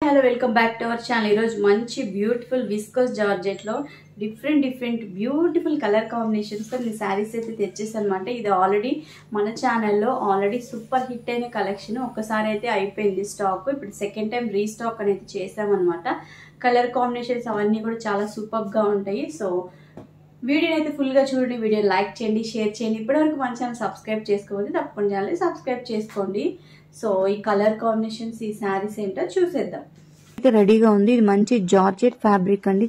Hello welcome back to our channel. ఈరోజు మంచి beautiful viscose జార్జెట్లో డిఫరెంట్ బ్యూటిఫుల్ కలర్ కాంబినేషన్స్తో నేను శారీస్ అయితే తెచ్చేసాను అనమాట. ఇది ఆల్రెడీ మన ఛానల్లో సూపర్ హిట్ అయిన కలెక్షన్. ఒక్కసారి అయితే అయిపోయింది స్టాక్. ఇప్పుడు సెకండ్ టైం రీస్టాక్ అనేది చేసామన్నమాట. కలర్ కాంబినేషన్స్ అవన్నీ కూడా చాలా సూపర్గా ఉంటాయి. సో వీడియోని అయితే ఫుల్గా చూడండి, వీడియో లైక్ చేయండి, షేర్ చేయండి. ఇప్పటివరకు మన ఛానల్ సబ్స్క్రైబ్ చేసుకోవాలి, తప్పకుండా ఛానల్ సబ్స్క్రైబ్ చేసుకోండి. సో ఈ కలర్ కాంబినేషన్స్ ఈ శారీస్ ఏంటో చూసేద్దాం. అయితే రెడీగా ఉంది. ఇది మంచి జార్జెట్ ఫ్యాబ్రిక్ అండి,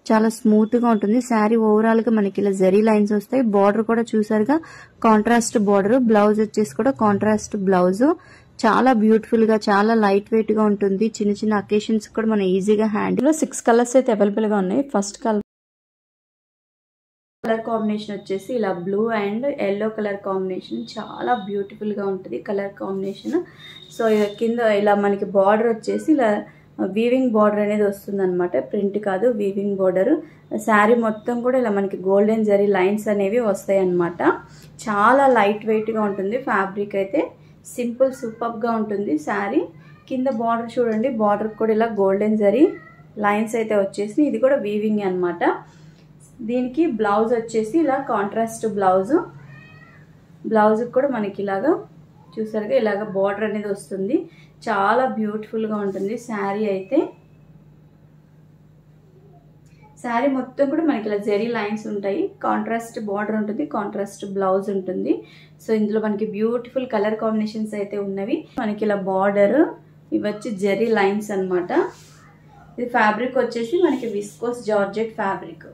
చాలా స్మూత్ గా ఉంటుంది. శారీ ఓవరాల్ గా మనకి ఇలా జరీ లైన్స్ వస్తాయి. బార్డర్ కూడా చూసారుగా కాంట్రాస్ట్ బార్డర్. బ్లౌజ్ వచ్చేసి కూడా కాంట్రాస్ట్ బ్లౌజ్. చాలా బ్యూటిఫుల్ గా, చాలా లైట్ వెయిట్ గా ఉంటుంది. చిన్న చిన్న అకేషన్స్ కూడా మనం ఈజీగా హ్యాండిల్. 6 కలర్స్ అయితే అవైలబుల్ గా ఉన్నాయి. ఫస్ట్ కలర్ కాంబినేషన్ వచ్చేసి ఇలా blue and yellow colour combination చాలా బ్యూటిఫుల్ గా ఉంటుంది కలర్ కాంబినేషన్. సో కింద ఇలా మనకి బార్డర్ వచ్చేసి ఇలా వీవింగ్ బార్డర్ అనేది వస్తుంది అనమాట. ప్రింట్ కాదు, వీవింగ్ బార్డర్. శారీ మొత్తం కూడా ఇలా మనకి గోల్డెన్ జరీ లైన్స్ అనేవి వస్తాయి అన్నమాట. చాలా లైట్ వెయిట్ గా ఉంటుంది. ఫ్యాబ్రిక్ అయితే సింపుల్ సూపర్ గా ఉంటుంది. శారీ కింద బార్డర్ చూడండి, బార్డర్ కూడా ఇలా గోల్డెన్ జరీ లైన్స్ అయితే వచ్చేసి ఇది కూడా వీవింగ్ అనమాట. దీనికి బ్లౌజ్ వచ్చేసి ఇలా కాంట్రాస్ట్ బ్లౌజ్ కూడా మనకి ఇలాగా చూసారుగా ఇలాగ బార్డర్ అనేది వస్తుంది. చాలా బ్యూటిఫుల్ గా ఉంటుంది శారీ అయితే. శారీ మొత్తం కూడా మనకి ఇలా జెరీ లైన్స్ ఉంటాయి. కాంట్రాస్ట్ బార్డర్ ఉంటుంది, కాంట్రాస్ట్ బ్లౌజ్ ఉంటుంది. సో ఇందులో మనకి బ్యూటిఫుల్ కలర్ కాంబినేషన్స్ అయితే ఉన్నవి. మనకి ఇలా బార్డర్ ఇవి వచ్చి జెరీ లైన్స్ అనమాట. ఇది ఫ్యాబ్రిక్ వచ్చేసి మనకి విస్కోస్ జార్జెట్ ఫ్యాబ్రిక్.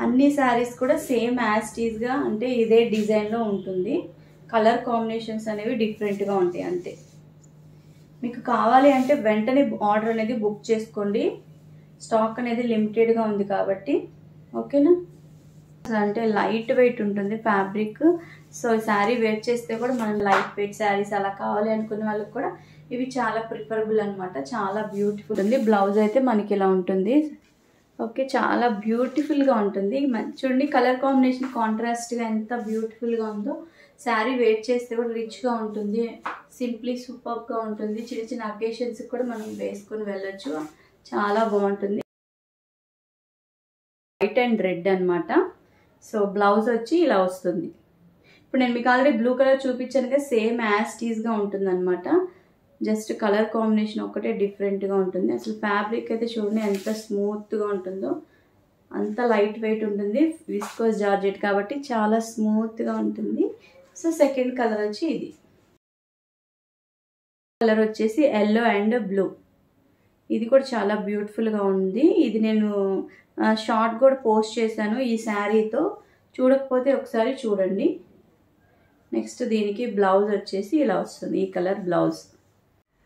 అన్ని శారీస్ కూడా సేమ్ యాజ్ టీజ్ గా అంటే ఇదే డిజైన్ లో ఉంటుంది. కలర్ కాంబినేషన్స్ అనేవి డిఫరెంట్ గా ఉంటాయి అంతే. మీకు కావాలి అంటే వెంటనే ఆర్డర్ అనేది బుక్ చేసుకోండి. స్టాక్ అనేది లిమిటెడ్ గా ఉంది కాబట్టి, ఓకేనా. అంటే లైట్ వెయిట్ ఉంటుంది ఫ్యాబ్రిక్. సో శారీ వేర్ చేస్తే కూడా మనం లైట్ వెయిట్ శారీస్ అలా కావాలి అనుకునే వాళ్ళకి కూడా ఇవి చాలా ప్రిఫరబుల్ అనమాట. చాలా బ్యూటిఫుల్ ఉంది. బ్లౌజ్ అయితే మనకి ఇలా ఉంటుంది. ఓకే, చాలా బ్యూటిఫుల్ గా ఉంటుంది. చూడండి కలర్ కాంబినేషన్ కాంట్రాస్ట్ గా ఎంత బ్యూటిఫుల్ గా ఉందో. శారీ వేర్ చేస్తే కూడా రిచ్ గా ఉంటుంది, సింప్లీ సూపర్ గా ఉంటుంది. చిన్న చిన్న అకేషన్స్ కూడా మనం వేసుకొని వెళ్ళొచ్చు. చాలా బాగుంటుంది. వైట్ అండ్ రెడ్ అనమాట. సో బ్లౌజ్ వచ్చి ఇలా వస్తుంది. ఇప్పుడు నేను మీకు ఆల్రెడీ బ్లూ కలర్ చూపించాను కదా, సేమ్ యాజ్ టీజ్ గా ఉంటుంది అనమాట. జస్ట్ కలర్ కాంబినేషన్ ఒకటే డిఫరెంట్గా ఉంటుంది. అసలు ఫ్యాబ్రిక్ అయితే చూడండి ఎంత స్మూత్గా ఉంటుందో, అంత లైట్ వెయిట్ ఉంటుంది. విస్కోస్ జార్జెట్ కాబట్టి చాలా స్మూత్గా ఉంటుంది. సో సెకండ్ కలర్ వచ్చి ఇది. కలర్ వచ్చేసి ఎల్లో అండ్ బ్లూ. ఇది కూడా చాలా బ్యూటిఫుల్గా ఉంది. ఇది నేను షార్ట్ కూడా పోస్ట్ చేశాను ఈ శారీతో. చూడకపోతే ఒకసారి చూడండి. నెక్స్ట్ దీనికి బ్లౌజ్ వచ్చేసి ఇలా వస్తుంది, ఈ కలర్ బ్లౌజ్.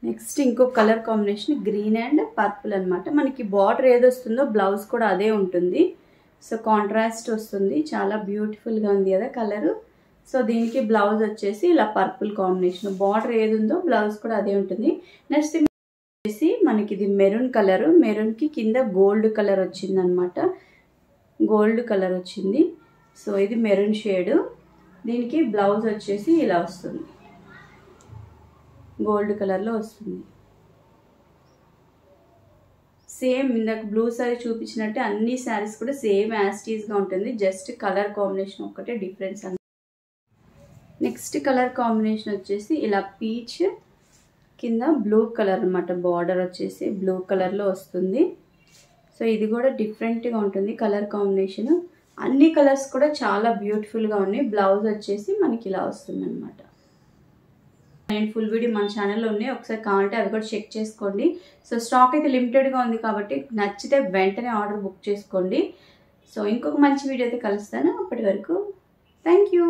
నెక్స్ట్ ఇంకో colour combination green and purple అనమాట. మనకి బార్డర్ ఏది వస్తుందో బ్లౌజ్ కూడా అదే ఉంటుంది. సో కాంట్రాస్ట్ వస్తుంది. చాలా బ్యూటిఫుల్గా ఉంది కదా కలరు. సో దీనికి బ్లౌజ్ వచ్చేసి ఇలా పర్పుల్ కాంబినేషన్. బార్డర్ ఏది ఉందో బ్లౌజ్ కూడా అదే ఉంటుంది. నెక్స్ట్ వచ్చేసి మనకి ఇది మెరూన్ కలరు. మెరూన్కి కింద గోల్డ్ కలర్ వచ్చింది అనమాట. గోల్డ్ కలర్ వచ్చింది. సో ఇది మెరూన్ షేడ్. దీనికి బ్లౌజ్ వచ్చేసి ఇలా వస్తుంది, గోల్డ్ కలర్లో వస్తుంది. సేమ్ ఇందాక బ్లూ శారీ చూపించినట్టే అన్ని శారీస్ కూడా సేమ్ యాస్టీస్గా ఉంటుంది. జస్ట్ కలర్ కాంబినేషన్ ఒక్కటే డిఫరెన్స్ అన్నమాట. నెక్స్ట్ కలర్ కాంబినేషన్ వచ్చేసి ఇలా పీచ్ కింద బ్లూ కలర్ అనమాట. బార్డర్ వచ్చేసి బ్లూ కలర్లో వస్తుంది. సో ఇది కూడా డిఫరెంట్గా ఉంటుంది కలర్ కాంబినేషన్. అన్ని కలర్స్ కూడా చాలా బ్యూటిఫుల్గా ఉన్నాయి. బ్లౌజ్ వచ్చేసి మనకి ఇలా వస్తుంది అనమాట. నేను ఫుల్ వీడియో మన ఛానల్లో ఉన్నాయి, ఒకసారి కావాలంటే అవి కూడా చెక్ చేసుకోండి. సో స్టాక్ అయితే లిమిటెడ్గా ఉంది కాబట్టి నచ్చితే వెంటనే ఆర్డర్ బుక్ చేసుకోండి. సో ఇంకొక మంచి వీడియో అయితే కలుస్తాను. అప్పటి వరకు థ్యాంక్ యూ.